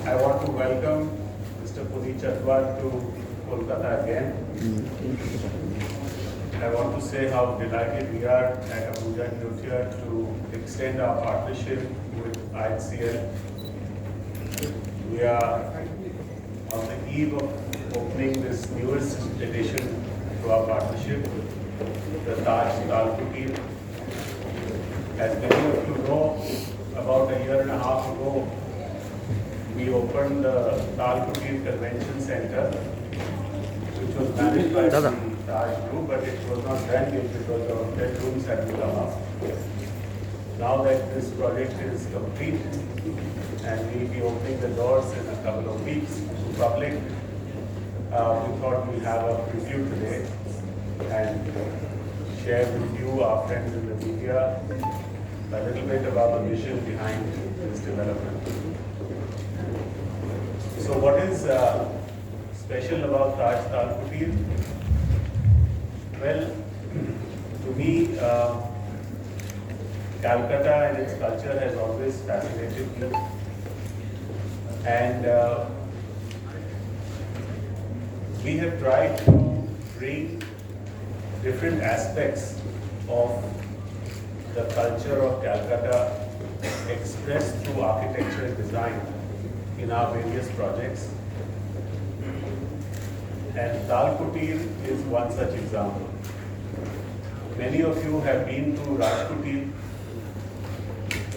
I want to welcome Mr. Puneet Chhatwal to Kolkata again. I want to say how delighted we are at Ambuja, Neotia to extend our partnership with IHCL. We are on the eve of opening this newest addition to our partnership, the TAAL KUTIR. As many of you know, about a year and a half ago, we opened the TAAL KUTIR Convention Center, which was managed by the TAJ group, but it was not done yet because the hotel rooms had to come up. Now that this project is complete and we'll be opening the doors in a couple of weeks to public, we thought we'll have a preview today and share with you, our friends in the media, a little bit about the vision behind this development. So what is special about TAAL KUTIR? Well, to me, Calcutta and its culture has always fascinated me. And we have tried to bring different aspects of the culture of Calcutta expressed through architecture and design in our various projects. And TAAL KUTIR is one such example. Many of you have been to KUTIR,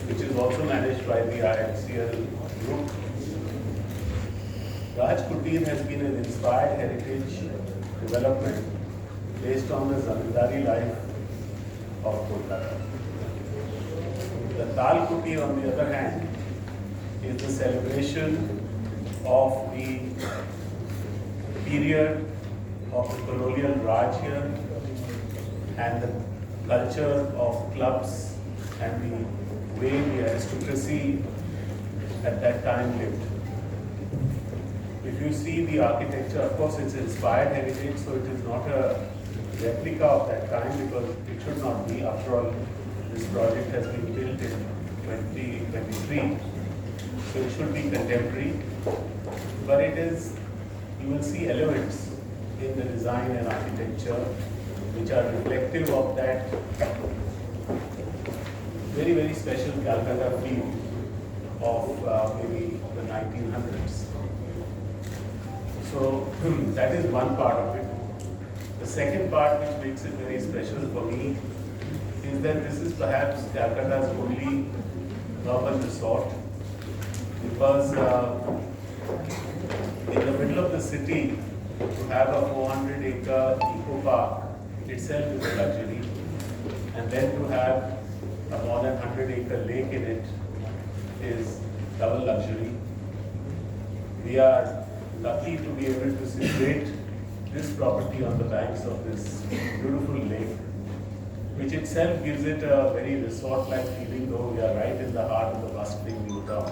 which is also managed by the IHCL group. KUTIR has been an inspired heritage development based on the zamindari life of Kolkata. The TAAL KUTIR, on the other hand, is the celebration of the period of the colonial Raj here and the culture of clubs and the way the aristocracy at that time lived. If you see the architecture, of course it's inspired heritage, so it is not a replica of that time because it should not be. After all, this project has been built in 2023, so it should be contemporary. But it is, you will see elements in the design and architecture which are reflective of that very, very special Calcutta feel of maybe the 1900s. So that is one part of it. The second part which makes it very special for me is that this is perhaps Calcutta's only urban resort, because in the middle of the city to have a 400-acre eco park itself is a luxury, and then to have a more than 100-acre lake in it is double luxury. We are lucky to be able to situate this property on the banks of this beautiful lake, which itself gives it a very resort-like feeling, though we are right in the heart of the bustling new town.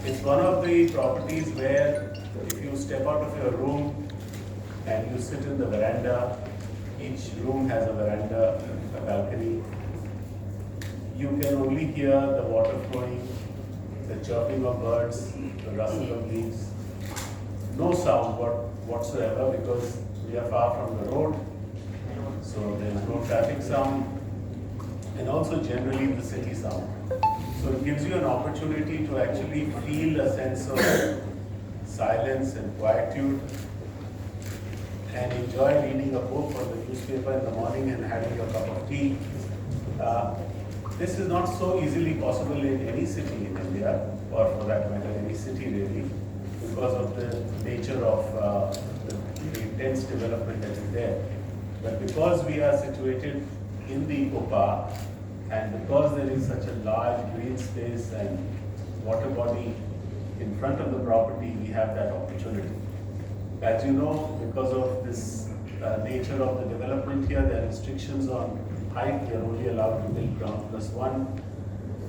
It's one of the properties where if you step out of your room and you sit in the veranda, each room has a veranda, a balcony, you can only hear the water flowing, the chirping of birds, the rustle of leaves. No sound whatsoever because we are far from the road, so there is no traffic sound, and also generally the city sound. So it gives you an opportunity to actually feel a sense of silence and quietude and enjoy reading a book or the newspaper in the morning and having a cup of tea. This is not so easily possible in any city in India, or for that matter any city really, because of the nature of the intense development that is there. But because we are situated in the eco park, and because there is such a large green space and water body in front of the property, we have that opportunity. As you know, because of this nature of the development here, there are restrictions on height. We are only allowed to build ground plus one,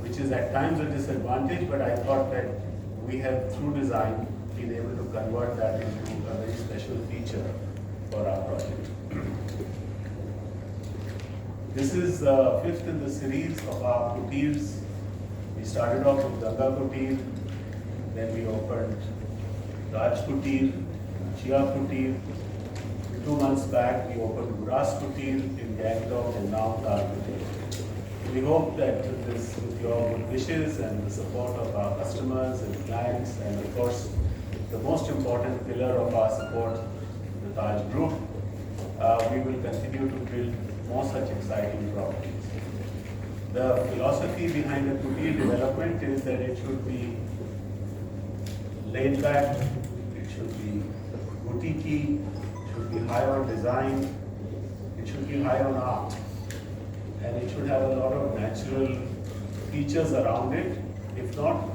which is at times a disadvantage, but I thought that we have, through design, been able to convert that into a very special feature for our project. This is the fifth in the series of our KUTIRs. We started off with Ganga KUTIR, Then we opened Raj Kutir, Chia Kutir. 2 months back, we opened Guras Kutir in Gangtok, and now TAAL Kutir. We hope that with your good wishes and the support of our customers and clients, and of course, the most important pillar of our support, the TAJ Group, we will continue to build more such exciting properties. The philosophy behind the Kutir development is that it should be laid back, it should be boutique, it should be high on design, it should be high on art, and it should have a lot of natural features around it. If not,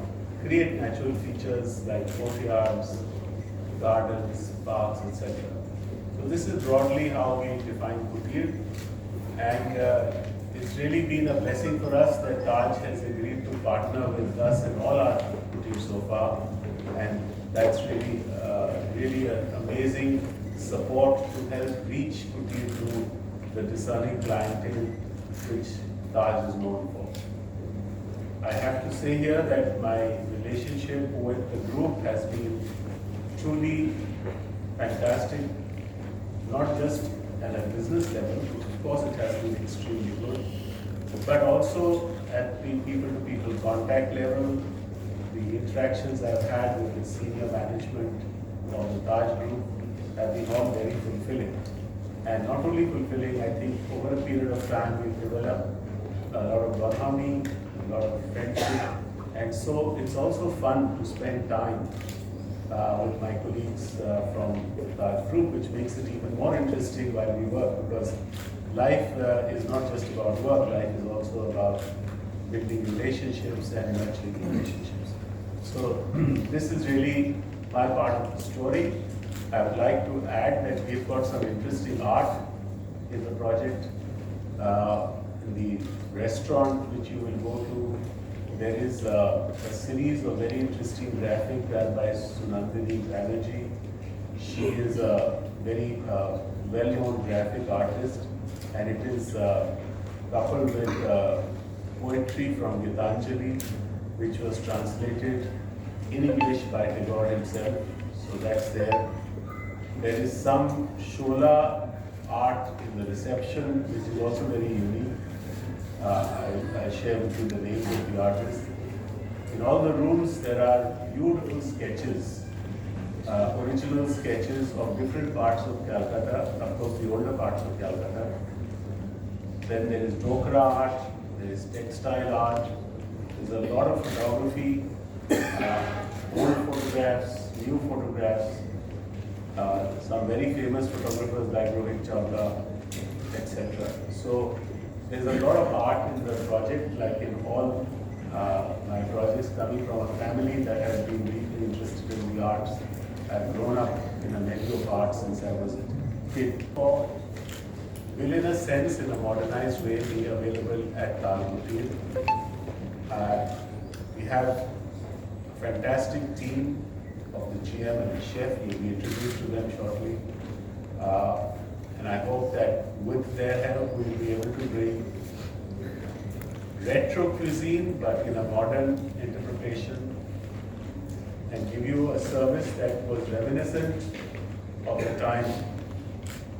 create natural features like courtyards, gardens, parks, etc. So this is broadly how we define Kutir, and it's really been a blessing for us that Taj has agreed to partner with us in all our Kutir so far, and that's really an amazing support to help reach Kutir to the discerning clientele which Taj is known for. I have to say here that my relationship with the group has been truly fantastic, not just at a business level, which of course it has been extremely good, but also at the people-to-people contact level. The interactions I've had with the senior management of the Taj Group have been all very fulfilling. And not only fulfilling, I think over a period of time we've developed a lot of barhami, a lot of friendship, and so it's also fun to spend time with my colleagues from the Taj Group, which makes it even more interesting while we work, because life is not just about work, life is also about building relationships and nurturing relationships. So this is really my part of the story. I would like to add that we've got some interesting art in the project. In the restaurant which you will go to, there is a series of very interesting graphics done by Sunandini Banerjee. She is a very well-known graphic artist, and it is coupled with poetry from Gitanjali, which was translated in English by Tagore himself. So that's there. There is some Shola art in the reception, which is also very unique. I'll share with you the names of the artists. In all the rooms, there are beautiful sketches, original sketches of different parts of Kolkata, of course the older parts of Kolkata. Then there is Dokra art, there is textile art, there's a lot of photography, old photographs, new photographs, some very famous photographers like Rohit Chawla, etc. So there's a lot of art in the project, like in all my projects, coming from a family that has been deeply interested in the arts. I've grown up in a medley of art since I was a kid. Will, in a sense, in a modernized way, be available at TAAL Kutir. We have a fantastic team of the GM and the chef. We'll be introduced to them shortly. And I hope that with their help, we'll be able to bring retro cuisine, but in a modern interpretation, and give you a service that was reminiscent of the time,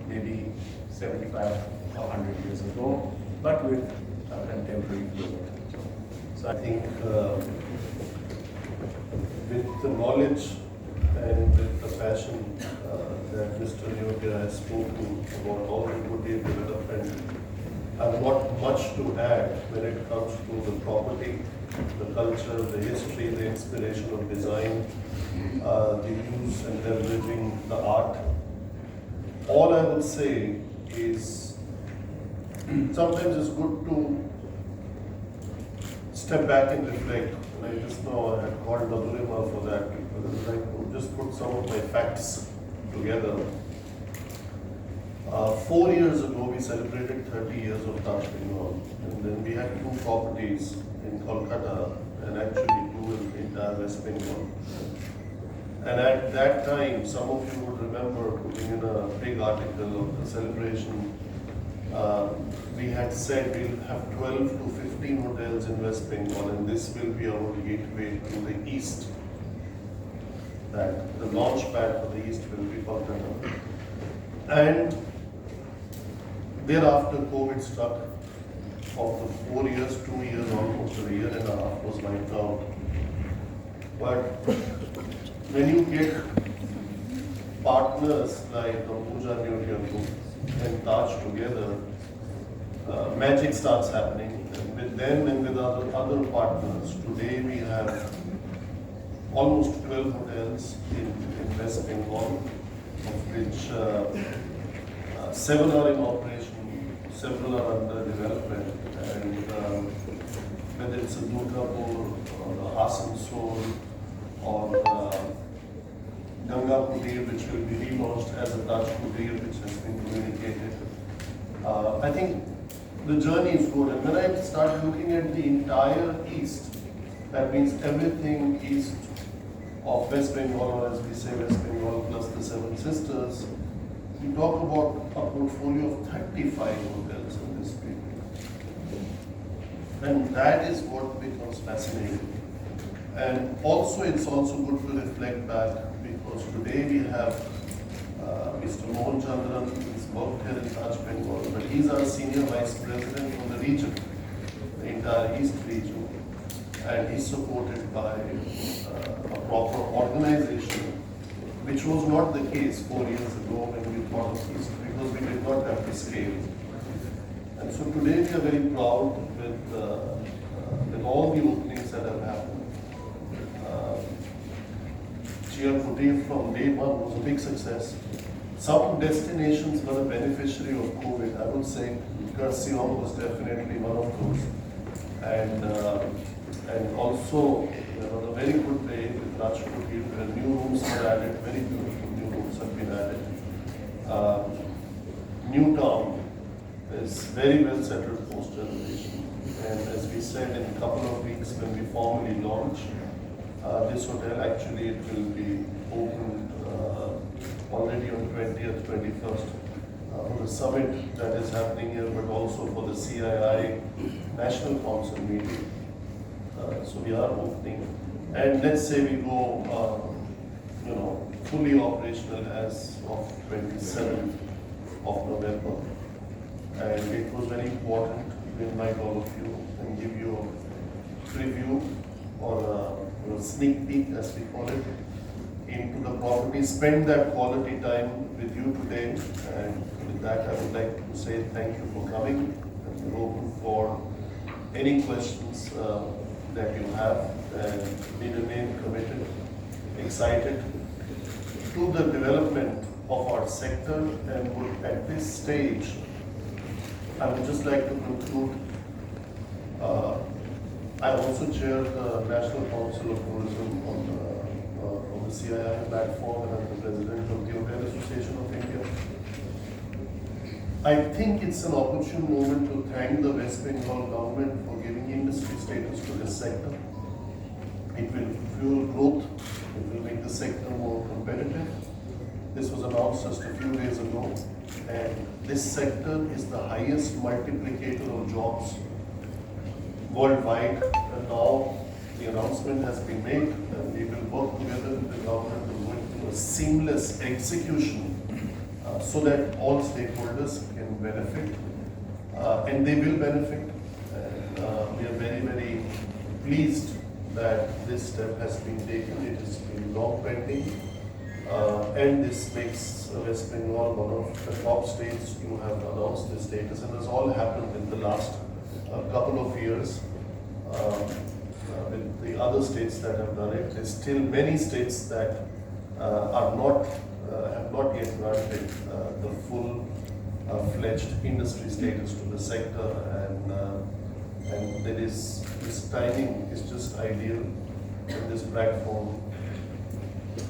maybe 75 or 100 years ago, but with a contemporary flavor. So I think with the knowledge and with the passion that Mr. Neotia has spoken about all the Kutir development, I've not much to add when it comes to the property, the culture, the history, the inspiration of design, the use and leveraging the art. All I would say is sometimes it's good to step back and reflect. And I just know I had called Madhurima for that, because I would like to just put some of my facts together. 4 years ago, we celebrated 30 years of Taj Bengal, and then we had 2 properties in Kolkata and actually 2 in the entire West Bengal. And at that time, some of you would remember putting in a big article of the celebration. We had said we'll have 12 to 15 hotels in West Bengal, and this will be our gateway to the east. that the launch pad for the East will be KOLKATA. And thereafter COVID struck. Of the 4 years, 2 years, almost a year and a half was wiped out. But when you get partners like Ambuja, Neotia and TAJ together, magic starts happening. And with them and with other partners, today we have almost 12 hotels in West Bengal, of which 7 are in operation, several are under development, and whether it's a Durgapur or the Asansol or Ganga KUTIR, which will be relaunched as a TAJ KUTIR, which has been communicated. I think the journey is good, and when I start looking at the entire East, that means everything east of West Bengal, or as we say West Bengal plus the Seven Sisters, we talk about a portfolio of 35 hotels in this period. And that is what becomes fascinating. And also it's also good to reflect back, because today we have Mr. Mohan Chandran, who's worked here in TAJ Bengal, but he's our senior vice president for the region, the entire East region. And he's supported by a proper organization, which was not the case 4 years ago when we thought of East, because we did not have the scale. And so today we are very proud with all the openings that have happened. KUTIR from day one was a big success. Some destinations were the beneficiary of COVID. I would say Garcion was definitely one of those. And also, on a very good day with Raj KUTIR, where new rooms were added, very beautiful new rooms have been added. New Town is very well settled post-renovation. And as we said, in a couple of weeks when we formally launch, this hotel actually it will be opened already on 20th, 21st for the summit that is happening here, but also for the CII National Council meeting. So we are opening, and let's say we go, fully operational as of 27th of November. And it was very important to invite all of you and give you a preview or a sneak peek, as we call it, into the property. Spend that quality time with you today, and with that I would like to say thank you for coming, and we're open for any questions that you have, and we remain committed, excited to the development of our sector. And would at this stage, I would just like to conclude. I also chair the National Council of Tourism on the CII platform, and I'm the president of the Hotel Association of India. I think it's an opportune moment to thank the West Bengal government for giving industry status to this sector. It will fuel growth, it will make the sector more competitive. This was announced just a few days ago, and this sector is the highest multiplicator of jobs worldwide. And now the announcement has been made, and we will work together with the government to go into a seamless execution so that all stakeholders can benefit, and they will benefit. And we are very, very pleased that this step has been taken. It has been long pending, and this makes West Bengal one of the top states to have announced this status, and this all happened in the last couple of years. With the other states that have done it, there's still many states that have not yet granted the full-fledged industry status to the sector, and there is this timing is just ideal, and this platform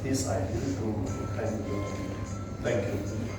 is ideal to thank you. Thank you.